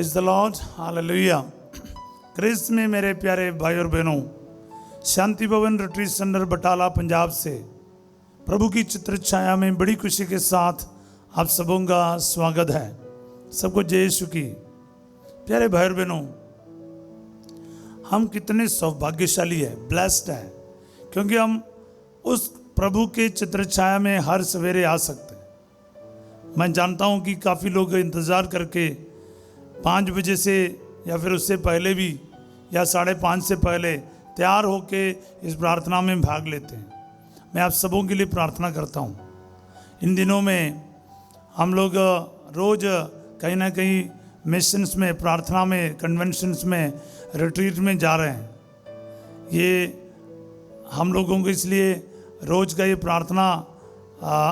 Praise the Lord, hallelujah. Christ में मेरे प्यारे भाई और बहनों, शांति भवन रिट्रीट सेंटर बटाला पंजाब से प्रभु की चित्र छाया में बड़ी खुशी के साथ आप सबों का स्वागत है। सबको जय यीशु की। प्यारे भाई और बहनों, हम कितने सौभाग्यशाली है, ब्लेस्ड है, क्योंकि हम उस प्रभु के चित्र छाया में हर सवेरे आ सकते हैं। मैं जानता हूं कि काफ़ी लोग इंतज़ार करके 5 बजे से या फिर उससे पहले भी या 5:30 से पहले तैयार होके इस प्रार्थना में भाग लेते हैं। मैं आप सबों के लिए प्रार्थना करता हूं। इन दिनों में हम लोग रोज़ कहीं ना कहीं मिशंस में, प्रार्थना में, कन्वेंशंस में, रिट्रीट में जा रहे हैं। ये हम लोगों को इसलिए रोज़ का ये प्रार्थना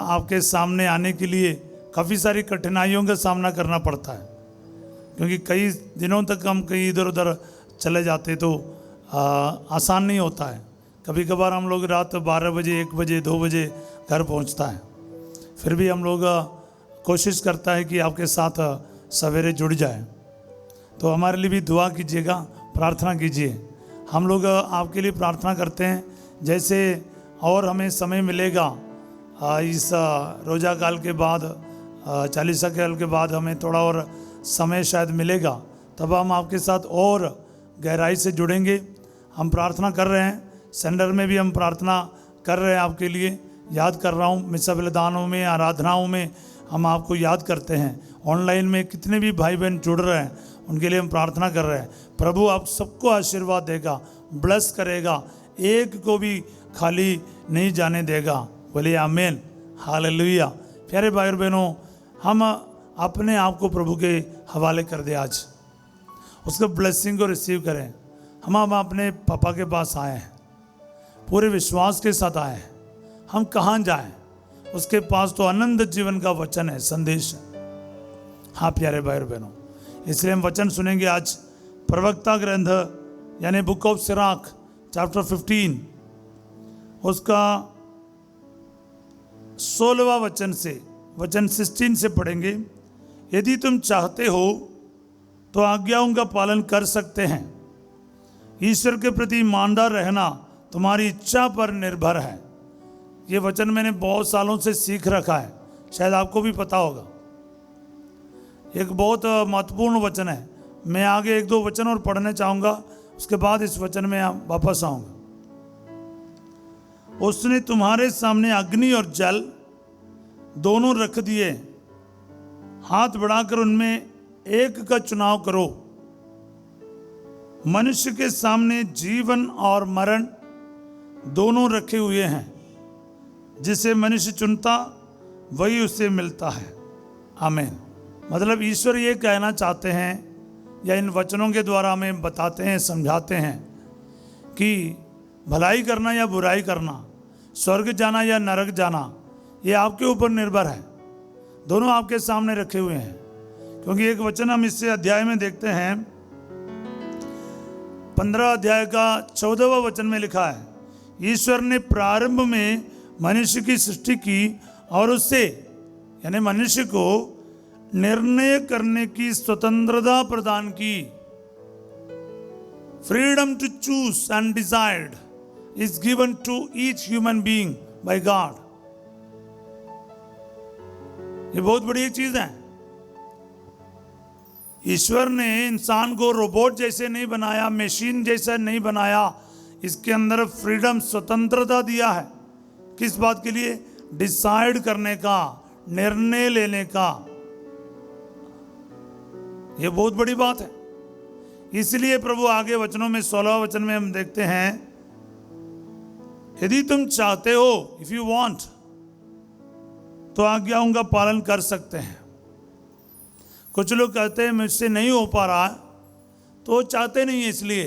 आपके सामने आने के लिए काफ़ी सारी कठिनाइयों का सामना करना पड़ता है, क्योंकि कई दिनों तक हम कहीं इधर उधर चले जाते तो आसान नहीं होता है। कभी कभार हम लोग रात 12 बजे, 1 बजे, 2 बजे घर पहुंचता है। फिर भी हम लोग कोशिश करता है कि आपके साथ सवेरे जुड़ जाए। तो हमारे लिए भी दुआ कीजिएगा, प्रार्थना कीजिए। हम लोग आपके लिए प्रार्थना करते हैं। जैसे और हमें समय मिलेगा इस रोज़ा काल के बाद, चालीसा काल के बाद हमें थोड़ा और समय शायद मिलेगा, तब हम आपके साथ और गहराई से जुड़ेंगे। हम प्रार्थना कर रहे हैं, सेंटर में भी हम प्रार्थना कर रहे हैं आपके लिए। याद कर रहा हूँ, मिसा बलिदानों में, आराधनाओं में हम आपको याद करते हैं। ऑनलाइन में कितने भी भाई बहन जुड़ रहे हैं, उनके लिए हम प्रार्थना कर रहे हैं। प्रभु आप सबको आशीर्वाद देगा, ब्लेस करेगा, एक को भी खाली नहीं जाने देगा। बोलिए आमीन, हालेलुया। प्यारे भाई और बहनों, हम अपने आप को प्रभु के हवाले कर दे, आज उसके ब्लेसिंग को रिसीव करें। हम अपने पापा के पास आए हैं, पूरे विश्वास के साथ आए हैं। हम कहाँ जाएं? उसके पास तो अनंत जीवन का वचन है, संदेश है। हाँ प्यारे भाई और बहनों, इसलिए हम वचन सुनेंगे आज प्रवक्ता ग्रंथ यानी बुक ऑफ सिराक चैप्टर 15, उसका 16वां वचन से, वचन 16 से पढ़ेंगे। यदि तुम चाहते हो तो आज्ञाओं का पालन कर सकते हैं। ईश्वर के प्रति ईमानदार रहना तुम्हारी इच्छा पर निर्भर है। ये वचन मैंने बहुत सालों से सीख रखा है, शायद आपको भी पता होगा। एक बहुत महत्वपूर्ण वचन है। मैं आगे 1-2 वचन और पढ़ने चाहूँगा, उसके बाद इस वचन में वापस आऊँगा। उसने तुम्हारे सामने अग्नि और जल दोनों रख दिए, हाथ बढ़ाकर उनमें एक का चुनाव करो। मनुष्य के सामने जीवन और मरण दोनों रखे हुए हैं। जिसे मनुष्य चुनता वही उसे मिलता है। आमीन। मतलब ईश्वर ये कहना चाहते हैं, या इन वचनों के द्वारा हमें बताते हैं, समझाते हैं कि भलाई करना या बुराई करना, स्वर्ग जाना या नरक जाना, ये आपके ऊपर निर्भर है। दोनों आपके सामने रखे हुए हैं। क्योंकि एक वचन हम इससे अध्याय में देखते हैं, 15 अध्याय का 14वां वचन में लिखा है, ईश्वर ने प्रारंभ में मनुष्य की सृष्टि की और उससे यानी मनुष्य को निर्णय करने की स्वतंत्रता प्रदान की। Freedom to choose and decide is given to each human being by God. ये बहुत बड़ी एक चीज है। ईश्वर ने इंसान को रोबोट जैसे नहीं बनाया, मशीन जैसा नहीं बनाया। इसके अंदर फ्रीडम, स्वतंत्रता दिया है। किस बात के लिए? डिसाइड करने का, निर्णय लेने का। यह बहुत बड़ी बात है। इसलिए प्रभु आगे वचनों में 16वां वचन में हम देखते हैं, यदि तुम चाहते हो, इफ यू वांट, तो आज्ञाओं का पालन कर सकते हैं। कुछ लोग कहते हैं मुझसे नहीं हो पा रहा, तो चाहते नहीं है। इसलिए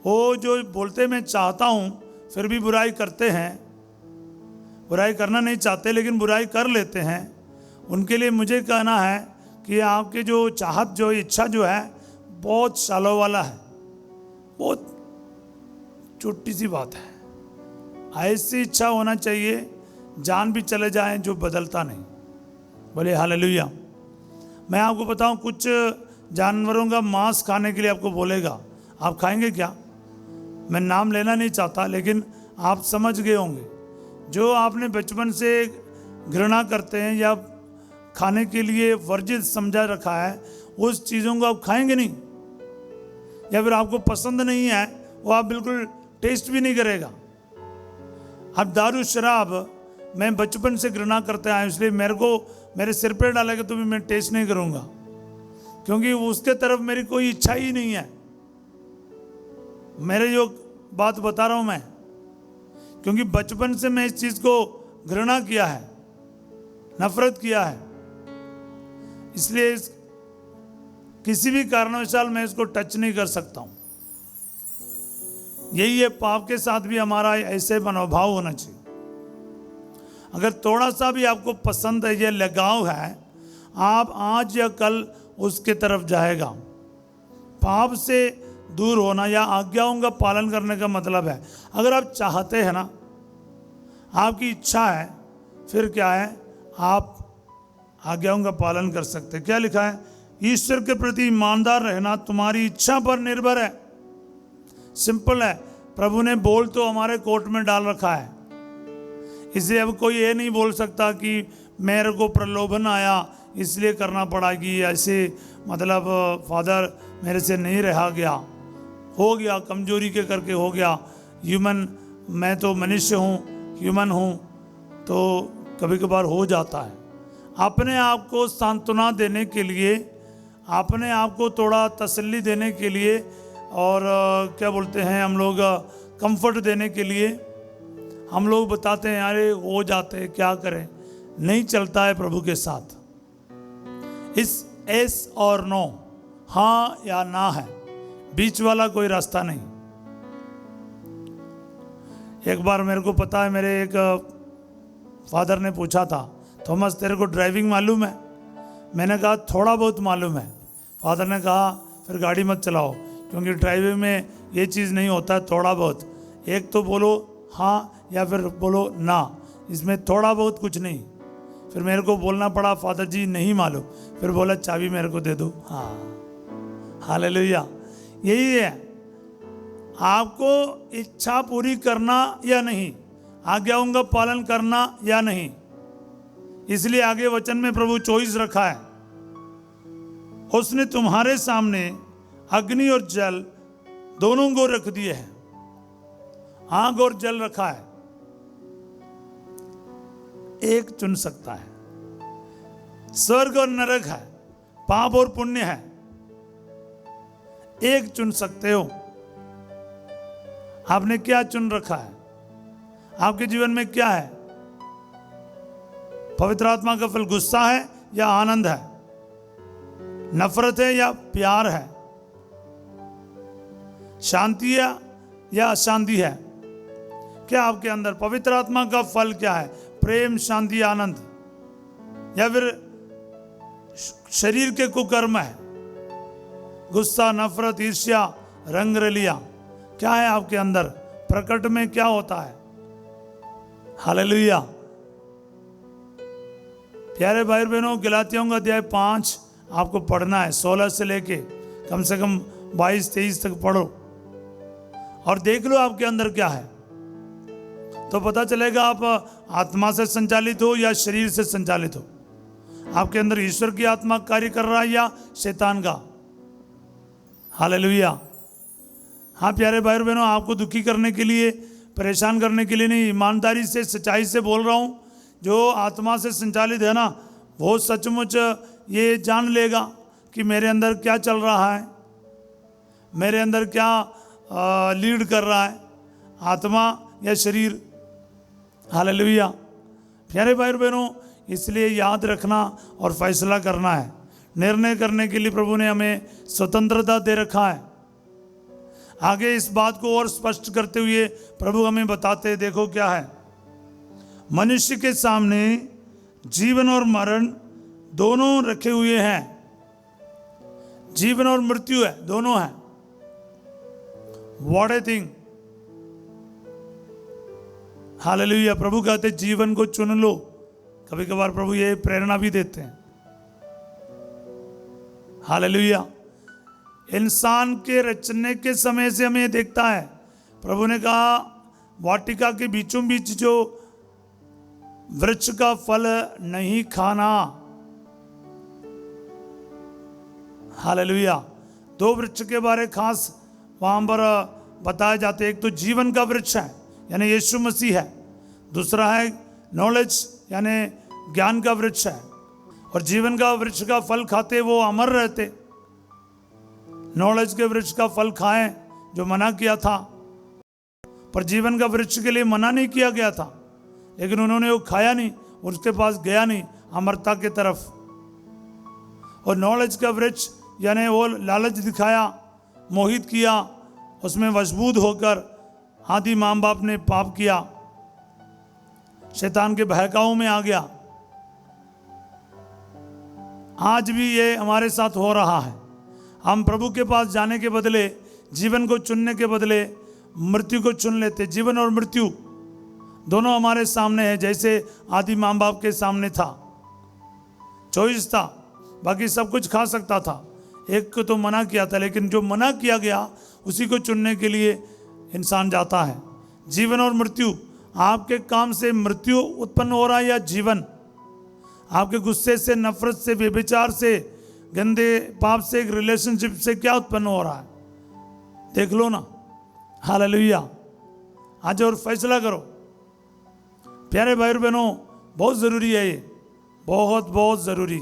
वो जो बोलते मैं चाहता हूं, फिर भी बुराई करते हैं। बुराई करना नहीं चाहते लेकिन बुराई कर लेते हैं। उनके लिए मुझे कहना है कि आपके जो चाहत, जो इच्छा जो है, बहुत सालों वाला है, बहुत छोटी सी बात है। ऐसी इच्छा होना चाहिए, जान भी चले जाएं, जो बदलता नहीं। बोले हालेलुया। मैं आपको बताऊं, कुछ जानवरों का मांस खाने के लिए आपको बोलेगा, आप खाएंगे क्या? मैं नाम लेना नहीं चाहता, लेकिन आप समझ गए होंगे। जो आपने बचपन से घृणा करते हैं या खाने के लिए वर्जित समझा रखा है, उस चीज़ों को आप खाएंगे नहीं, या फिर आपको पसंद नहीं है, वो आप बिल्कुल टेस्ट भी नहीं करेगा। अब दारू शराब मैं बचपन से घृणा करते आया, इसलिए मेरे सिर पे डालेगा तो भी मैं टेस्ट नहीं करूँगा, क्योंकि उसके तरफ मेरी कोई इच्छा ही नहीं है। मेरे जो बात बता रहा हूँ मैं, क्योंकि बचपन से मैं इस चीज़ को घृणा किया है, नफरत किया है, इसलिए किसी भी कारणवशाल मैं इसको टच नहीं कर सकता हूँ। यही है, पाप के साथ भी हमारा ऐसे मनोभाव होना चाहिए। अगर थोड़ा सा भी आपको पसंद है, ये लगाव है, आप आज या कल उसके तरफ जाएगा। पाप से दूर होना या आज्ञाओं का पालन करने का मतलब है, अगर आप चाहते हैं ना, आपकी इच्छा है, फिर क्या है, आप आज्ञाओं का पालन कर सकते हैं। क्या लिखा है? ईश्वर के प्रति ईमानदार रहना तुम्हारी इच्छा पर निर्भर है। सिंपल है, प्रभु ने बोल तो हमारे कोर्ट में डाल रखा है, इसलिए अब कोई ये नहीं बोल सकता कि मेरे को प्रलोभन आया इसलिए करना पड़ा, कि ऐसे मतलब फादर मेरे से नहीं रहा गया, हो गया, कमजोरी के करके हो गया, ह्यूमन, मैं तो मनुष्य हूँ, ह्यूमन हूँ, तो कभी कभार हो जाता है। अपने आप को सांत्वना देने के लिए, अपने आप को थोड़ा तसल्ली देने के लिए, और क्या बोलते हैं हम लोग, कंफर्ट देने के लिए हम लोग बताते हैं अरे हो जाते हैं, क्या करें, नहीं चलता है प्रभु के साथ। इस एस और नो, हाँ या ना है, बीच वाला कोई रास्ता नहीं। एक बार मेरे को पता है, मेरे एक फादर ने पूछा था, थॉमस तेरे को ड्राइविंग मालूम है? मैंने कहा थोड़ा बहुत मालूम है। फादर ने कहा फिर गाड़ी मत चलाओ, क्योंकि ड्राइविंग में ये चीज़ नहीं होता है थोड़ा बहुत, एक तो बोलो हाँ या फिर बोलो ना, इसमें थोड़ा बहुत कुछ नहीं। फिर मेरे को बोलना पड़ा, फादर जी नहीं मालूम। फिर बोला चाबी मेरे को दे दो। हाँ, हालेलुया। यही है, आपको इच्छा पूरी करना या नहीं, आज्ञाओं का पालन करना या नहीं। इसलिए आगे वचन में प्रभु चॉइस रखा है, उसने तुम्हारे सामने अग्नि और जल दोनों को रख दिए हैं। आग और जल रखा है, एक चुन सकता है। स्वर्ग और नरक है, पाप और पुण्य है, एक चुन सकते हो। आपने क्या चुन रखा है? आपके जीवन में क्या है? पवित्र आत्मा का फल गुस्सा है या आनंद है? नफरत है या प्यार है? शांति है या अशांति है? क्या आपके अंदर पवित्र आत्मा का फल क्या है? प्रेम, शांति, आनंद, या फिर शरीर के कुकर्म है, गुस्सा, नफरत, ईर्ष्या, रंग रलिया? क्या है आपके अंदर? प्रकट में क्या होता है? हालेलुया। प्यारे भाई बहनों, गलातियों का अध्याय 5 आपको पढ़ना है, 16 से लेके कम से कम 22-23 तक पढ़ो और देख लो आपके अंदर क्या है, तो पता चलेगा आप आत्मा से संचालित हो या शरीर से संचालित हो। आपके अंदर ईश्वर की आत्मा कार्य कर रहा है या शैतान का। हालेलुया। हाँ प्यारे भाई बहनों, आपको दुखी करने के लिए, परेशान करने के लिए नहीं, ईमानदारी से, सच्चाई से बोल रहा हूँ। जो आत्मा से संचालित है ना, वो सचमुच ये जान लेगा कि मेरे अंदर क्या चल रहा है, मेरे अंदर क्या लीड कर रहा है, आत्मा या शरीर। हालेलुया। प्यारे भाई बहनों, इसलिए याद रखना और फैसला करना है। निर्णय करने के लिए प्रभु ने हमें स्वतंत्रता दे रखा है। आगे इस बात को और स्पष्ट करते हुए प्रभु हमें बताते हैं, देखो क्या है, मनुष्य के सामने जीवन और मरण दोनों रखे हुए हैं। जीवन और मृत्यु है, दोनों है। What a thing. हालेलुया। प्रभु कहते जीवन को चुन लो। कभी कभार प्रभु ये प्रेरणा भी देते हैं। हालेलुया। इंसान के रचने के समय से हमें देखता है, प्रभु ने कहा वाटिका के बीचों बीच जो वृक्ष का फल नहीं खाना। हालेलुया। दो वृक्ष के बारे खास वहां पर बताए जाते हैं। एक तो जीवन का वृक्ष है यानी यीशु मसीह है, दूसरा है नॉलेज यानी ज्ञान का वृक्ष है। और जीवन का वृक्ष का फल खाते वो अमर रहते। नॉलेज के वृक्ष का फल खाएं जो मना किया था, पर जीवन का वृक्ष के लिए मना नहीं किया गया था, लेकिन उन्होंने वो खाया नहीं, उसके पास गया नहीं अमरता की तरफ। और नॉलेज का वृक्ष यानी वो लालच दिखाया, मोहित किया, उसमें मजबूत होकर आदि माँ बाप ने पाप किया, शैतान के बहकावों में आ गया। आज भी ये हमारे साथ हो रहा है। हम प्रभु के पास जाने के बदले, जीवन को चुनने के बदले मृत्यु को चुन लेते। जीवन और मृत्यु दोनों हमारे सामने है, जैसे आदि माँ बाप के सामने था। चॉइस था, बाकी सब कुछ खा सकता था, एक को तो मना किया था, लेकिन जो मना किया गया उसी को चुनने के लिए इंसान जाता है। जीवन और मृत्यु, आपके काम से मृत्यु उत्पन्न हो रहा है या जीवन? आपके गुस्से से, नफरत से, व्यभिचार से, गंदे पाप से, एक रिलेशनशिप से क्या उत्पन्न हो रहा है? देख लो ना। हालेलुया। आज और फैसला करो। प्यारे भाई बहनों, बहुत जरूरी है ये, बहुत बहुत जरूरी।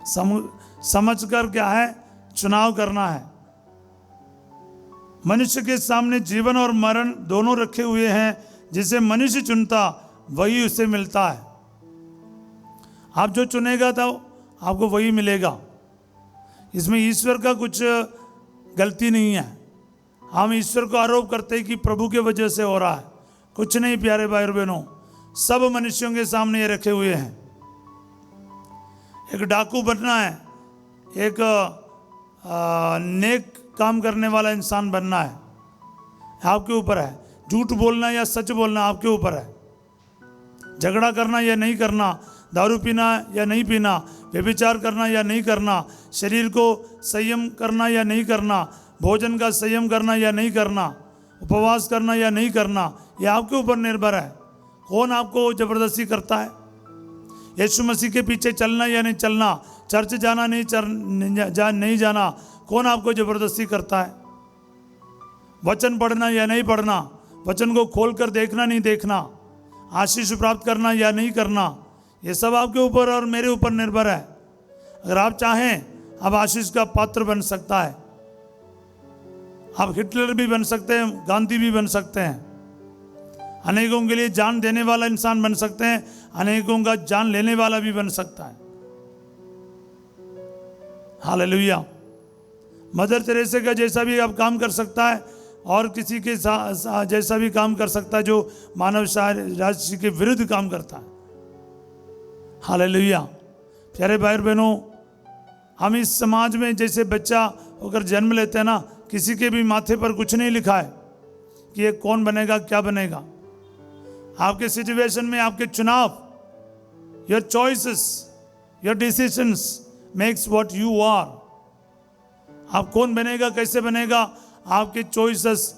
समझ कर क्या है चुनाव करना है। मनुष्य के सामने जीवन और मरण दोनों रखे हुए हैं, जिसे मनुष्य चुनता वही उसे मिलता है। आप जो चुनेगा तो आपको वही मिलेगा। इसमें ईश्वर का कुछ गलती नहीं है। हम ईश्वर को आरोप करते हैं कि प्रभु के वजह से हो रहा है, कुछ नहीं। प्यारे भाई और बहनों, सब मनुष्यों के सामने ये रखे हुए हैं। एक डाकू बनना है, एक नेक काम करने वाला इंसान बनना है, आपके ऊपर है। झूठ बोलना या सच बोलना आपके ऊपर है। झगड़ा करना या नहीं करना, दारू पीना या नहीं पीना, व्यभिचार करना या नहीं करना, शरीर को संयम करना या नहीं करना, भोजन का संयम करना या नहीं करना, उपवास करना या नहीं करना, यह आपके ऊपर निर्भर है। कौन आपको जबरदस्ती करता है? यीशु मसीह के पीछे चलना या नहीं चलना, चर्च जाना नहीं जाना, कौन आपको जबरदस्ती करता है? वचन पढ़ना या नहीं पढ़ना, वचन को खोलकर देखना नहीं देखना, आशीष प्राप्त करना या नहीं करना, ये सब आपके ऊपर और मेरे ऊपर निर्भर है। अगर आप चाहें आप आशीष का पात्र बन सकता है। आप हिटलर भी बन सकते हैं, गांधी भी बन सकते हैं, अनेकों के लिए जान देने वाला इंसान बन सकते हैं, अनेकों का जान लेने वाला भी बन सकता है। हालेलुया। मदर तेरेसा का जैसा भी आप काम कर सकता है और किसी के जैसा भी काम कर सकता है जो मानव राशि के विरुद्ध काम करता है। हालेलुया। प्यारे भाई बहनों, हम इस समाज में जैसे बच्चा होकर जन्म लेते हैं ना, किसी के भी माथे पर कुछ नहीं लिखा है कि ये कौन बनेगा क्या बनेगा। आपके सिचुएशन में आपके चुनाव, your choices, your decisions makes what you are. आप कौन बनेगा कैसे बनेगा, आपके चॉइसेस,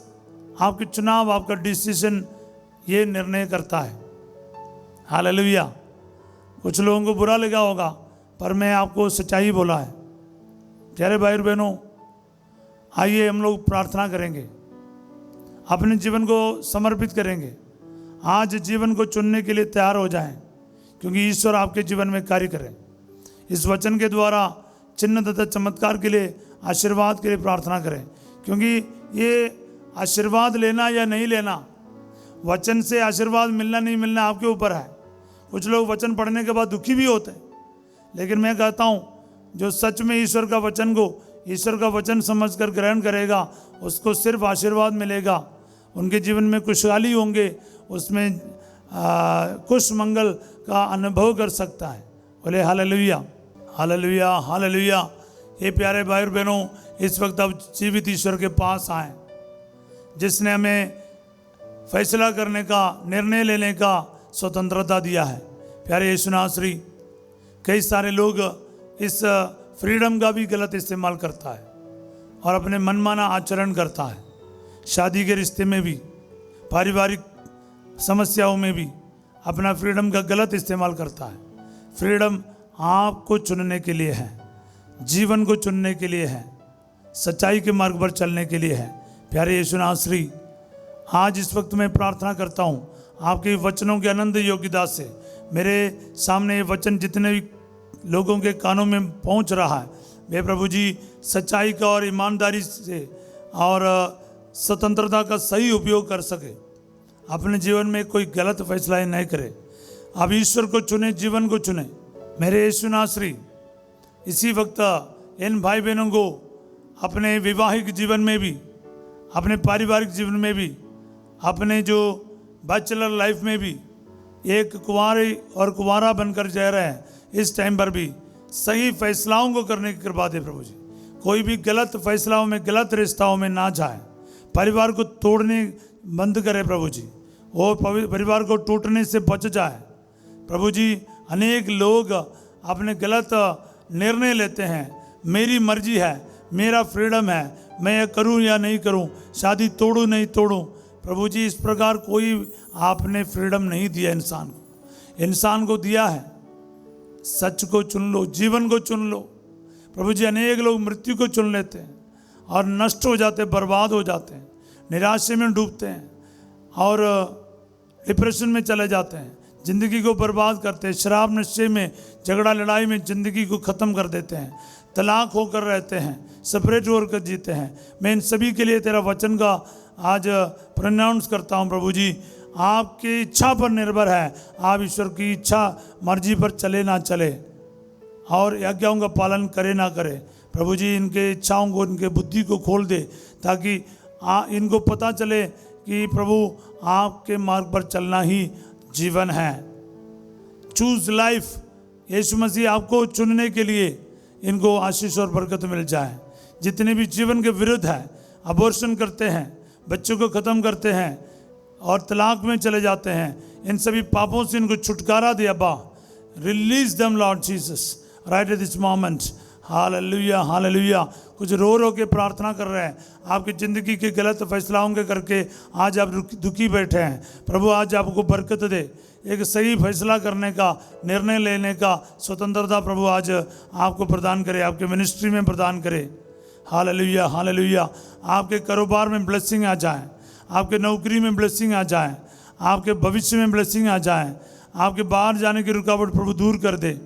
आपके चुनाव, आपका डिसीजन ये निर्णय करता है। हालेलुया। कुछ लोगों को बुरा लगा होगा, पर मैं आपको सच्चाई बोला है। प्यारे भाई और बहनों, आइए हम लोग प्रार्थना करेंगे, अपने जीवन को समर्पित करेंगे। आज जीवन को चुनने के लिए तैयार हो जाएं, क्योंकि ईश्वर आपके जीवन में कार्य करें। इस वचन के द्वारा चिन्ह तथा चमत्कार के लिए, आशीर्वाद के लिए प्रार्थना करें, क्योंकि ये आशीर्वाद लेना या नहीं लेना, वचन से आशीर्वाद मिलना नहीं मिलना आपके ऊपर है। कुछ लोग वचन पढ़ने के बाद दुखी भी होते हैं, लेकिन मैं कहता हूँ जो सच में ईश्वर का वचन को ईश्वर का वचन समझकर ग्रहण करेगा, उसको सिर्फ आशीर्वाद मिलेगा। उनके जीवन में खुशहाली होंगे, उसमें कुश मंगल का अनुभव कर सकता है। बोले हालेलुया, हालेलुया, हालेलुया। ये प्यारे भाई और बहनों, इस वक्त अब जीवित ईश्वर के पास आए, जिसने हमें फैसला करने का, निर्णय लेने का स्वतंत्रता दिया है। प्यारे यीशु नासरी, कई सारे लोग इस फ्रीडम का भी गलत इस्तेमाल करता है और अपने मनमाना आचरण करता है। शादी के रिश्ते में भी, पारिवारिक समस्याओं में भी अपना फ्रीडम का गलत इस्तेमाल करता है। फ्रीडम आपको चुनने के लिए है, जीवन को चुनने के लिए है, सच्चाई के मार्ग पर चलने के लिए है। प्यारे यीशु नासरी, आज इस वक्त मैं प्रार्थना करता हूँ आपके वचनों के अनंत योग्यता से मेरे सामने ये वचन जितने भी लोगों के कानों में पहुँच रहा है, वे प्रभु जी सच्चाई का और ईमानदारी से और स्वतंत्रता का सही उपयोग कर सके, अपने जीवन में कोई गलत फैसला नहीं करे। आप ईश्वर को चुने, जीवन को चुने। मेरे यीशु नासरी, इसी वक्त इन भाई बहनों को अपने वैवाहिक जीवन में भी, अपने पारिवारिक जीवन में भी, अपने जो बैचलर लाइफ में भी एक कुंवारी और कुंवारा बनकर जा रहे हैं, इस टाइम पर भी सही फैसलाओं को करने की कृपा दे प्रभु जी। कोई भी गलत फैसलाओं में, गलत रिश्ताओं में ना जाए, परिवार को तोड़ने बंद करे प्रभु जी, और परिवार को टूटने से बच जाए प्रभु जी। अनेक लोग अपने गलत निर्णय लेते हैं, मेरी मर्जी है, मेरा फ्रीडम है, मैं ये करूं या नहीं करूं, शादी तोड़ूं नहीं तोड़ूं। प्रभु जी, इस प्रकार कोई आपने फ्रीडम नहीं दिया इंसान को। इंसान को दिया है सच को चुन लो, जीवन को चुन लो प्रभु जी। अनेक लोग मृत्यु को चुन लेते हैं और नष्ट हो जाते हैं, बर्बाद हो जाते हैं, निराशे में डूबते हैं और डिप्रेशन में चले जाते हैं, ज़िंदगी को बर्बाद करते हैं, शराब नशे में, झगड़ा लड़ाई में ज़िंदगी को ख़त्म कर देते हैं, तलाक होकर रहते हैं, सेपरेट होकर जीते हैं। मैं इन सभी के लिए तेरा वचन का आज प्रोनाउंस करता हूँ प्रभु जी। आपकी इच्छा पर निर्भर है, आप ईश्वर की इच्छा मर्जी पर चले ना चले और आज्ञाओं का पालन करे ना करे प्रभु जी। इनके इच्छाओं को, इनके बुद्धि को खोल दे ताकि इनको पता चले कि प्रभु आपके मार्ग पर चलना ही जीवन है। चूज लाइफ, यीशु मसीह आपको चुनने के लिए इनको आशीष और बरकत मिल जाए। जितने भी जीवन के विरुद्ध है, अबॉर्शन करते हैं, बच्चों को ख़त्म करते हैं और तलाक में चले जाते हैं, इन सभी पापों से इनको छुटकारा दे अब्बा। Release them Lord Jesus right at this moment. Hallelujah, hallelujah. कुछ रो रो के प्रार्थना कर रहे हैं, आपकी ज़िंदगी के गलत फैसलाओं के करके आज आप दुखी बैठे हैं। प्रभु आज आपको बरकत दे, एक सही फैसला करने का, निर्णय लेने का स्वतंत्रता प्रभु आज आपको प्रदान करे, आपके मिनिस्ट्री में प्रदान करे। Hallelujah, hallelujah. आपके कारोबार में ब्लेसिंग आ जाए, आपके नौकरी में ब्लेसिंग आ जाए, आपके भविष्य में ब्लेसिंग आ जाए, आपके बाहर जाने की रुकावट प्रभु दूर कर दे,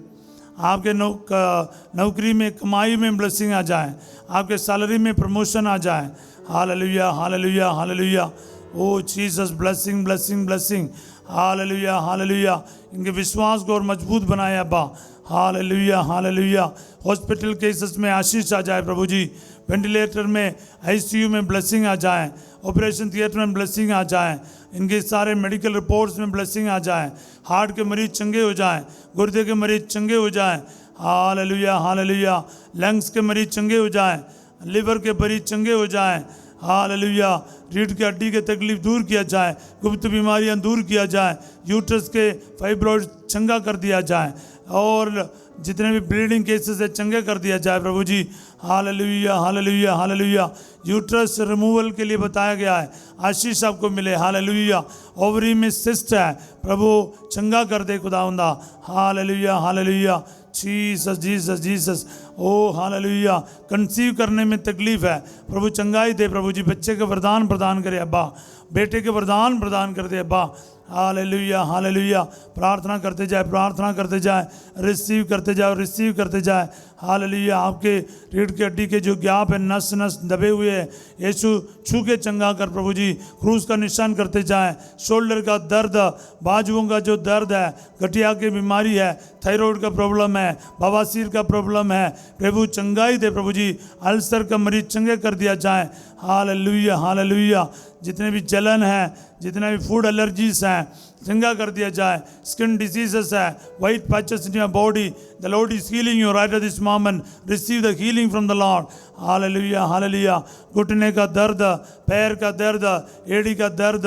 आपके नौकरी में, कमाई में ब्लेसिंग आ जाए, आपके सैलरी में प्रमोशन आ जाए। Hallelujah, hallelujah, hallelujah. Oh Jesus, blessing, blessing, blessing. Hallelujah, hallelujah. इनके विश्वास को और मजबूत बनाए अब्बा। Hallelujah, hallelujah. हॉस्पिटल केसेस में आशीष आ जाए प्रभु जी, वेंटिलेटर में, आईसीयू में ब्लेसिंग आ जाए, ऑपरेशन थिएटर में ब्लेसिंग आ जाए, इनके सारे मेडिकल रिपोर्ट्स में ब्लेसिंग आ जाए, हार्ट के मरीज चंगे हो जाएं, गुर्दे के मरीज चंगे हो जाएं। Hallelujah, hallelujah. लंग्स के मरीज चंगे हो जाएं, लिवर के मरीज चंगे हो जाएं। हालेलुया। रीढ़ की हड्डी की तकलीफ दूर किया जाए, गुप्त बीमारियां दूर किया जाए, यूट्रस के फाइब्रॉइड चंगा कर दिया जाए और जितने भी ब्लीडिंग केसेस है चंगे कर दिया जाए प्रभु जी। Hallelujah, hallelujah, hallelujah. Uterus removal के लिए बताया गया है, आशीष आपको मिले। हालेलुया। ओवरी में सिस्ट है, प्रभु चंगा कर दे खुदावंदा। Hallelujah, hallelujah. Jesus, Jesus, Jesus. Oh hallelujah. Conceive करने में तकलीफ है, प्रभु चंगाई दे प्रभु जी। बच्चे के वरदान प्रदान करे अब्बा, बेटे के वरदान प्रदान कर दे अब्बा। Hallelujah, hallelujah. प्रार्थना करते जाए, प्रार्थना करते जाए, रिसीव करते जाए, रिसीव करते जाए। हालेलुया। आपके रीढ़ की हड्डी के जो गैप है, नस नस दबे हुए हैं, यीशु छू के चंगा कर प्रभु जी। क्रूस का निशान करते जाएं। शोल्डर का दर्द, बाजुओं का जो दर्द है, गठिया की बीमारी है, थायराइड का प्रॉब्लम है, बवासीर का प्रॉब्लम है, प्रभु चंगाई दे प्रभु जी। अल्सर का मरीज चंगे कर दिया जाए। Hallelujah, hallelujah. जितने भी जलन है, जितने भी फूड एलर्जीज हैं, चंगा कर दिया जाए। स्किन डिजीजेस है, white patches in your body, the Lord is healing you right at this moment. Receive the healing from the Lord. Hallelujah, hallelujah. घुटने का दर्द, पैर का दर्द, एड़ी का दर्द,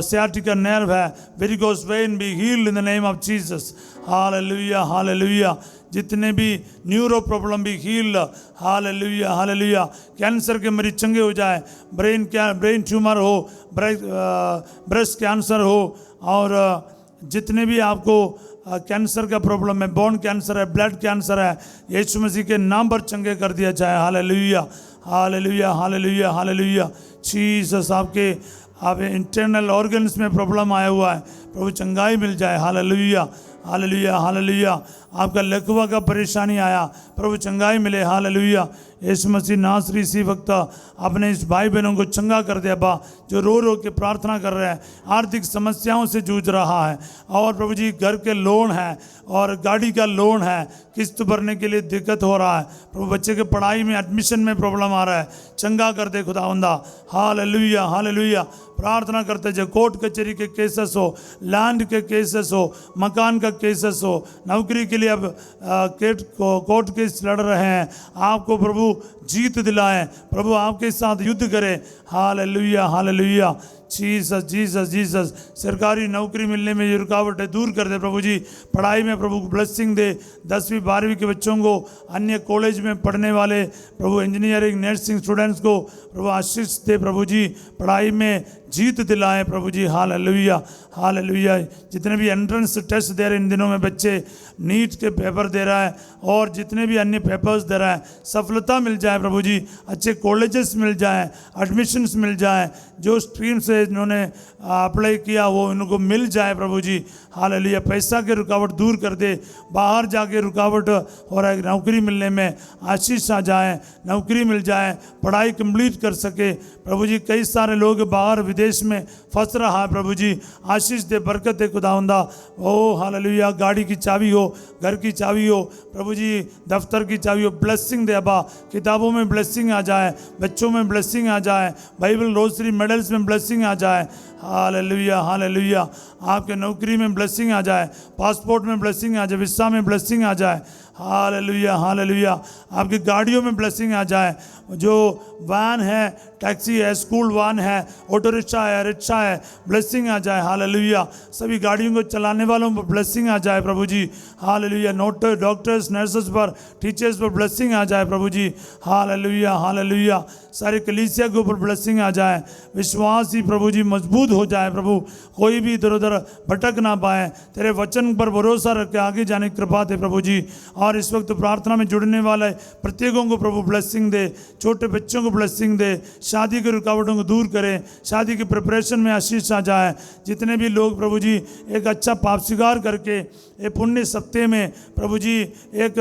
सियाटिका नर्व है, varicose when be healed in the name of Jesus. Hallelujah, hallelujah. जितने भी न्यूरो प्रॉब्लम भी हील, हालेलुया हालेलुया। कैंसर के मरीज चंगे हो जाए, ब्रेन ट्यूमर हो, ब्रेस्ट कैंसर हो, और जितने भी आपको कैंसर का प्रॉब्लम है, बोन कैंसर है, ब्लड कैंसर है, यीशु मसीह के नाम पर चंगे कर दिया जाए। Hallelujah hallelujah hallelujah hallelujah. Jesus, आप इंटरनल ऑर्गन्स में प्रॉब्लम आया हुआ है, प्रभु चंगाई मिल जाए। Hallelujah hallelujah hallelujah. आपका लकवा का परेशानी आया, प्रभु चंगाई मिले। हालेलुया। यीशु मसीह नासरी इसी वक्त अपने इस भाई बहनों को चंगा कर दे अब्बा, जो रो रो के प्रार्थना कर रहे हैं, आर्थिक समस्याओं से जूझ रहा है, और प्रभु जी घर के लोन है और गाड़ी का लोन है, किस्त भरने के लिए दिक्कत हो रहा है, प्रभु बच्चे के पढ़ाई में एडमिशन में प्रॉब्लम आ रहा है, चंगा कर दे खुदावंदा। Hallelujah hallelujah. प्रार्थना करते जो कोर्ट कचहरी के केसेस हो, लैंड के केसेस हो, मकान का केसेस हो, नौकरी के लिए अब कोर्ट केस लड़ रहे हैं, आपको प्रभु जीत दिलाएं, प्रभु आपके साथ युद्ध करें। Hallelujah hallelujah. Jesus Jesus Jesus. सरकारी नौकरी मिलने में ये रुकावटें दूर कर दे प्रभु जी। पढ़ाई में प्रभु ब्लेसिंग दे, 10वीं 12वीं के बच्चों को, अन्य कॉलेज में पढ़ने वाले प्रभु इंजीनियरिंग नर्सिंग स्टूडेंट्स को प्रभु आशीष दे प्रभु जी, पढ़ाई में जीत दिलाएं प्रभु जी। Hallelujah hallelujah. जितने भी एंट्रेंस टेस्ट दे रहे इन दिनों में बच्चे, नीट के पेपर दे रहा है और जितने भी अन्य पेपर्स दे रहा है, सफलता मिल जाए प्रभु जी, अच्छे कॉलेजेस मिल जाएं, एडमिशन्स मिल जाएं, जो स्ट्रीम से इन्होंने अप्लाई किया वो इनको मिल जाए प्रभु जी। हालेलुया। पैसा के रुकावट दूर कर दे, बाहर जाके रुकावट हो रहा है, नौकरी मिलने में आशीष आ जाए, नौकरी मिल जाए, पढ़ाई कंप्लीट कर सके प्रभु जी। कई सारे लोग बाहर विदेश में फंस रहा है प्रभु जी, आशीष दे, बरकत दे खुदावंदा। ओ हालेलुया। गाड़ी की चाबी हो, घर की चाबी हो प्रभु जी, दफ्तर की चाबी हो, ब्लेसिंग दे अब्बा, किताबों में ब्लेसिंग आ जाए, बच्चों में ब्लेसिंग आ जाए, बाइबल रोजरी मेडल्स में ब्लेसिंग आ जाए। Hallelujah hallelujah. आपके नौकरी में ब्लेसिंग आ जाए, पासपोर्ट में ब्लेसिंग आ जाए, वीसा में ब्लेसिंग आ जाए। Hallelujah hallelujah. आपकी गाड़ियों में ब्लेसिंग आ जाए, जो वैन है, टैक्सी है, स्कूल वैन है, ऑटो रिक्शा है, रिक्शा है, ब्लेसिंग आ जाए। हालेलुया। सभी गाड़ियों को चलाने वालों पर ब्लेसिंग आ जाए प्रभु जी। हालेलुया। डॉक्टर्स नर्सेस पर, टीचर्स पर ब्लेसिंग आ जाए प्रभु जी। Hallelujah hallelujah. सारी कलीसिया के ऊपर ब्लेसिंग आ जाए, विश्वास ही प्रभु जी मजबूत हो जाए प्रभु, कोई भी इधर उधर भटक ना पाए, तेरे वचन पर भरोसा रख के आगे जाने की कृपा दे प्रभु जी। और इस वक्त प्रार्थना में जुड़ने वाले प्रत्येकों को प्रभु ब्लेसिंग दे, छोटे बच्चों को ब्लेसिंग दे, शादी की रुकावटों को दूर करे, शादी की प्रिपरेशन में आशीष आ जाए। जितने भी लोग प्रभु जी एक अच्छा पाप स्वीकार करके ये पुण्य सप्ते में प्रभु जी एक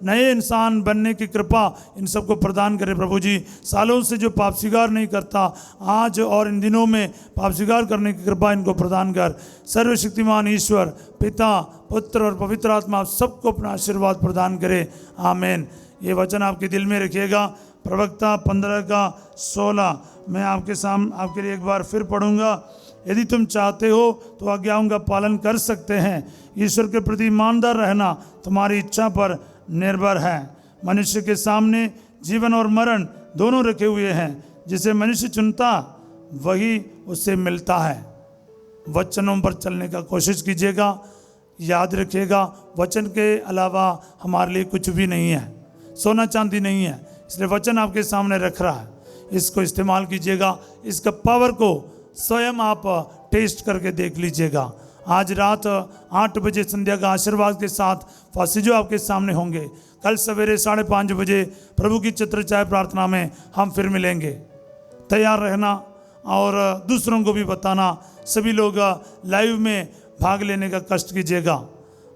नए इंसान बनने की कृपा इन सबको प्रदान करे प्रभु जी। सालों से जो पाप स्वीकार नहीं करता, आज और इन दिनों में पाप स्वीकार करने की कृपा इनको प्रदान कर। सर्वशक्तिमान ईश्वर पिता, पुत्र और पवित्र आत्मा आप सबको अपना आशीर्वाद प्रदान करे। आमीन। ये वचन आपके दिल में रखिएगा। प्रवक्ता 15 का 16 मैं आपके लिए एक बार फिर पढ़ूंगा। यदि तुम चाहते हो तो आज्ञाओं का पालन कर सकते हैं। ईश्वर के प्रति ईमानदार रहना तुम्हारी इच्छा पर निर्भर है। मनुष्य के सामने जीवन और मरण दोनों रखे हुए हैं, जिसे मनुष्य चुनता वही उससे मिलता है। वचनों पर चलने का कोशिश कीजिएगा। याद रखिएगा, वचन के अलावा हमारे लिए कुछ भी नहीं है, सोना चांदी नहीं है, इसलिए वचन आपके सामने रख रहा है, इसको इस्तेमाल कीजिएगा। इसका पावर को स्वयं आप टेस्ट करके देख लीजिएगा। आज रात 8 बजे संध्या का आशीर्वाद के साथ फासिजो आपके सामने होंगे। कल सवेरे 5:30 बजे प्रभु की चित्र चाय प्रार्थना में हम फिर मिलेंगे। तैयार रहना और दूसरों को भी बताना। सभी लोग लाइव में भाग लेने का कष्ट कीजिएगा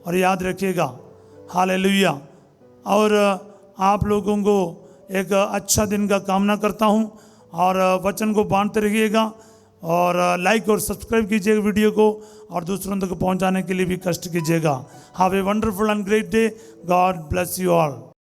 और याद रखिएगा। हालेलुया। और आप लोगों को एक अच्छा दिन का कामना करता हूं और वचन को बांटते रहिएगा और लाइक और सब्सक्राइब कीजिएगा वीडियो को और दूसरों तक पहुंचाने के लिए भी कष्ट कीजिएगा। Have a wonderful and great day. God bless you all.